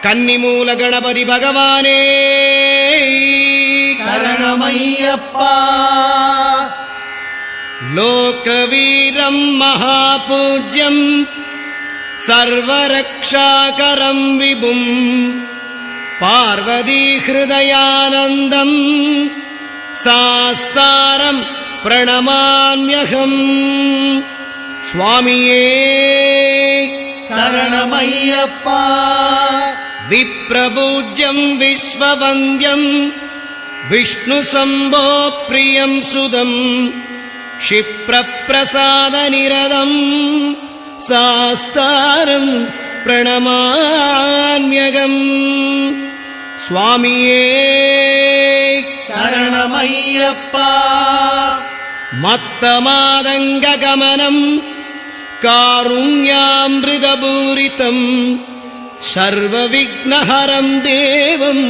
கன்னிமூல கணபதி பகவானே சரணமையப்பா. லோகவீரம் மகாபூஜ்யம் சர்வரக்ஷாகரம் விபும் பார்வதி ஹிருதயானந்தம் சாஸ்தாரம் பிரணமாம்யகம். சுவாமியே சரணமையப்பா. விப்ரபூஜ்யம் விஸ்வவந்தியம் விஷ்ணு சம்போ பிரியம் சுதம் க்ஷிப்ரப்ரசாத நிரதம் சாஸ்தாரம் பிரணமாம்யகம். சுவாமியே சரணமையப்பா. மத்தமாதங்ககமனம் காருண்யாம்ருதபூரிதம் சர்வவிக்னஹரம் தேவம்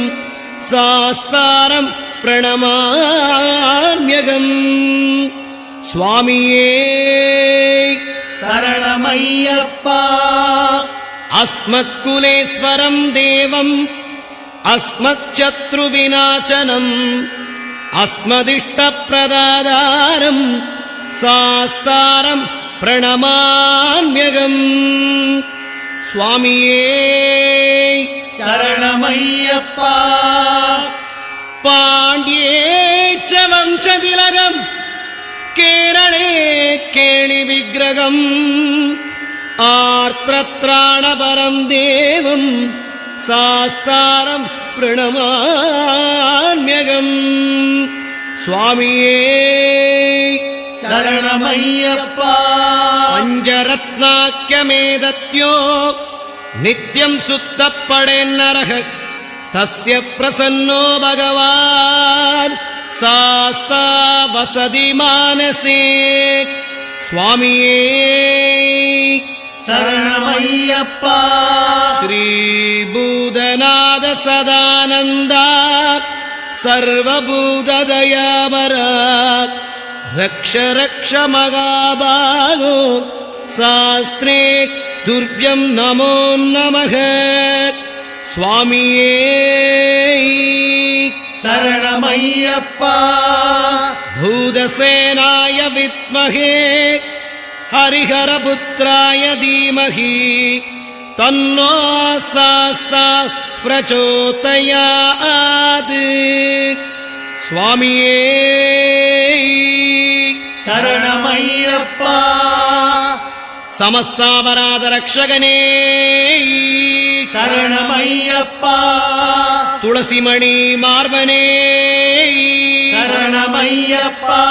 சாஸ்தாரம் பிரணமாம்யகம். சுவாமியே சரணமையப்பா. அஸ்மத்குலேஸ்வரம் தேவம் அஸ்மச்சத்ருவிநாசனம் அஸ்மதிஷ்டப்ரதாதாரம் சாஸ்தாரம் பிரணமாம்யகம். சுவாமியே சரணமையப்பா. பாண்டியே ச வம்சதிலகம் கேரளே கேளி விக்கிரகம் ஆர்த்ரத்ராணபரம் தேவம் சாஸ்தாரம் பிரணமாம்யகம். சுவாமியே சரணமையப்பா. பஞ்சரத்னாக்கியமேதத்யோ நித்யம் சுத்தப்படேன்னரக தஸ்ய பிரசன்னோ பகவான் சாஸ்தா வசதி மானசே. சுவாமியே சரணமையப்பா. ஸ்ரீபூதநாத சதானந்தா சர்வபூததயாபரா ரக்ஷ ரக்ஷ மகாபாகோ சாஸ்திரே துர்வ்யம் நமோ நமः. சுவாமியே சரணமையப்பா. பூதசேனாய வித்மஹே ஹரிஹரபுத்ராய தீமஹி தன்னோ சாஸ்தா பிரச்சோதயாத். சுவாமியே சரணமையப்பா. சமஸ்தாபராத ரக்ஷகனே சரணமையப்பா. துளசிமணி மார்பனே சரணமையப்பா.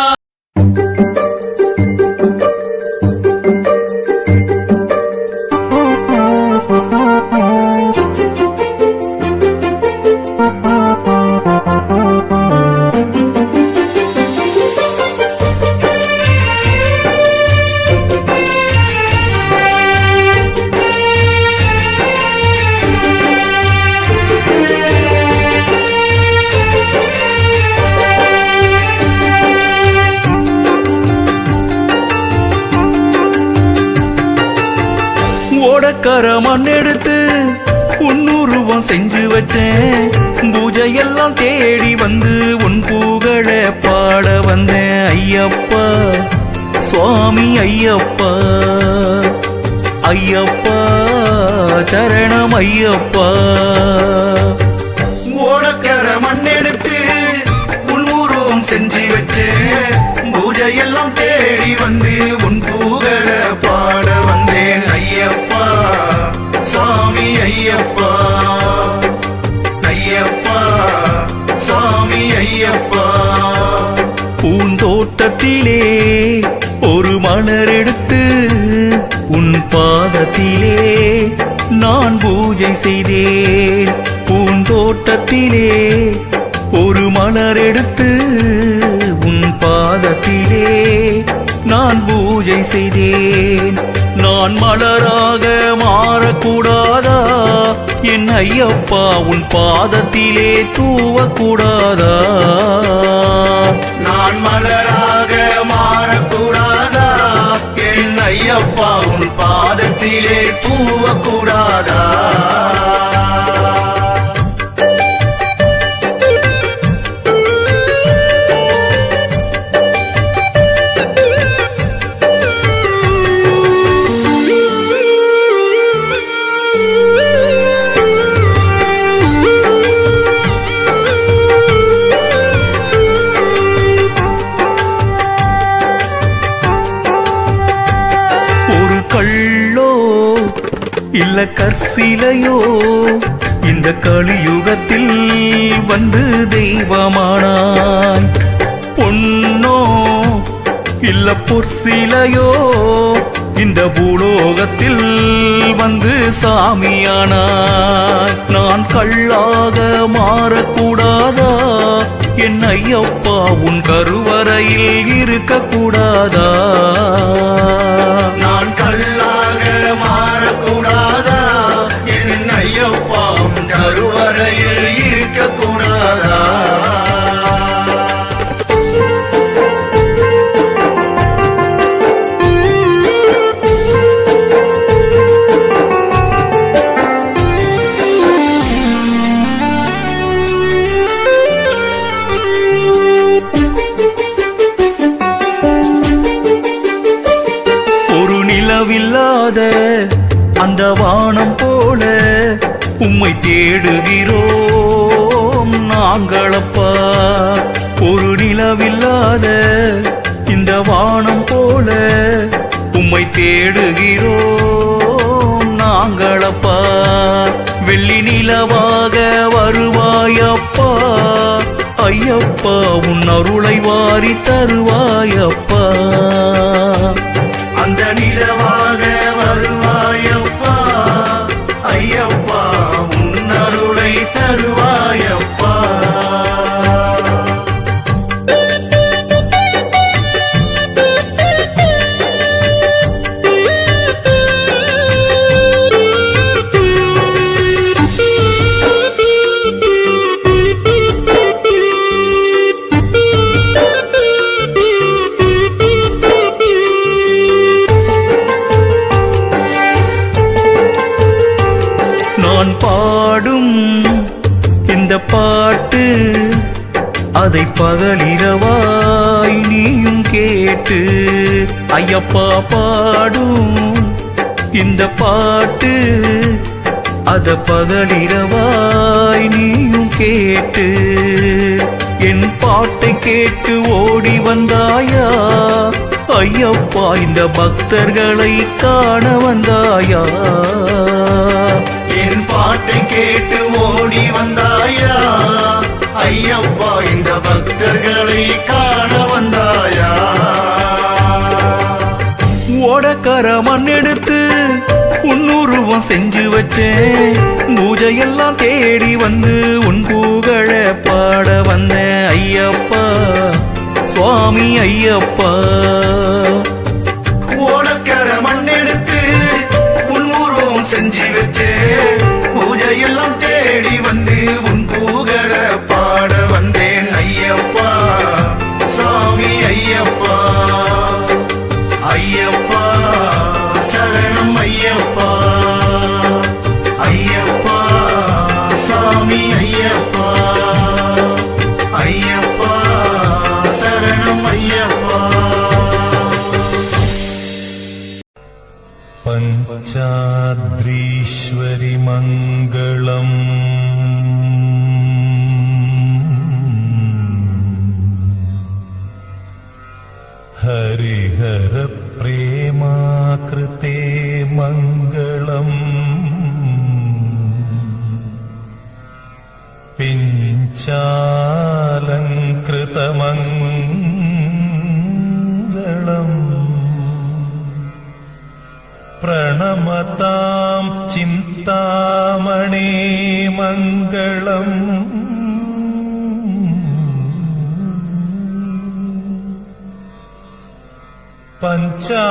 ஓடக்கார மண் எடுத்து உன்னுருவம் செஞ்சு வச்சேன். பூஜையெல்லாம் தேடி வந்து உன் புகழ பாட வந்தேன். ஐயப்பா சுவாமி ஐயப்பா ஐயப்பா சரணம் ஐயப்பா. ஓடக்கார மண் எடுத்து உன்னுருவம் செஞ்சு வச்சேன். பூஜையெல்லாம் தேடி வந்து உன் புகழ பாட வந்தேன். ஐயப்பா சுவாமி ஐயப்பா ஐயப்பா சுவாமி ஐயப்பா. பூந்தோட்டத்திலே ஒரு மலர் எடுத்து உன் பாதத்திலே நான் பூஜை செய்தேன். பூந்தோட்டத்திலே ஒரு மலர் எடுத்து உன் பாதத்திலே நான் பூஜை செய்தேன். நான் மலராக மாறக்கூடாதா என் ஐயப்பா? உன் பாதத்திலே தூவக்கூடாதா? நான் மலராக மாறக்கூடாதா என் ஐயப்பா? உன் பாதத்திலே தூவக்கூடாதா? இல்ல கற்சிலையோ இந்த கலியுகத்தில் வந்து தெய்வமானாய். பொன்னோ இல்ல பொற்சிலையோ இந்த பூலோகத்தில் வந்து சாமியானாய். நான் கல்லாக மாறக்கூடாதா என் ஐயப்பா, உன் கருவறையில் இருக்கக்கூடாதா? நான் கல்லாக மாறக்கூடாதா என் ஐயப்பா, உன் கருவறையில் இருக்கக்கூடாதா? நிலவில்லாத அந்த வானம் போல உம்மை தேடுகிறோம் நாங்களப்பா. ஒரு நிலவில்லாத இந்த வானம் போல உம்மை தேடுகிறோம் நாங்களப்பா. வெள்ளி நிலவாக வருவாயப்பா ஐயப்பா, உன் அருளை வாரி தருவாயப்பா. அந்த நிலவாக வருவாயப்பா ஐயப்பா, உன் அருளை தருவாயப்பா. நான் பாடும் இந்த பாட்டு அதை பகலிரவாய் நீயும் கேட்டு, ஐயப்பா பாடும் இந்த பாட்டு அத பகலிரவாய் நீயும் கேட்டு, என் பாட்டை கேட்டு ஓடி வந்தாயா ஐயப்பா, இந்த பக்தர்களை காண வந்தாயா? என் பாட்டை கேட்டு ஓடி வந்தாயா ஐயப்பா, இந்த பக்தர்களை காண வந்தாயா? ஓடக்கர மண் எடுத்து உன்னுருவம் செஞ்சு வச்சேன், பூஜையெல்லாம் தேடி வந்து உன் புகழ பாட வந்தேன் ஐயப்பா சுவாமி ஐயப்பா. ஓடக்கர மண்ணெடுத்து உன் உருவம் செஞ்சு வச்சே, பூஜையெல்லாம் தேடி வந்து உன் புகழ பாட வந்தேன் ஐயப்பா சாமி ஐயப்பா. ஐயப்பா சரணம் ஐயப்பா, ஐயப்பா சாமி ஐயப்பா, ஐயப்பா சரணம் ஐயப்பா. பஞ்சாத்ரீஸ்வரி மங்களம் ஹரிஹர பிரேமாக்ருதே மங்களம் பிஞ்சாலங்கிருதமங்களம் प्रणमतां चिन्तामणे मङ्गलम् पञ्चा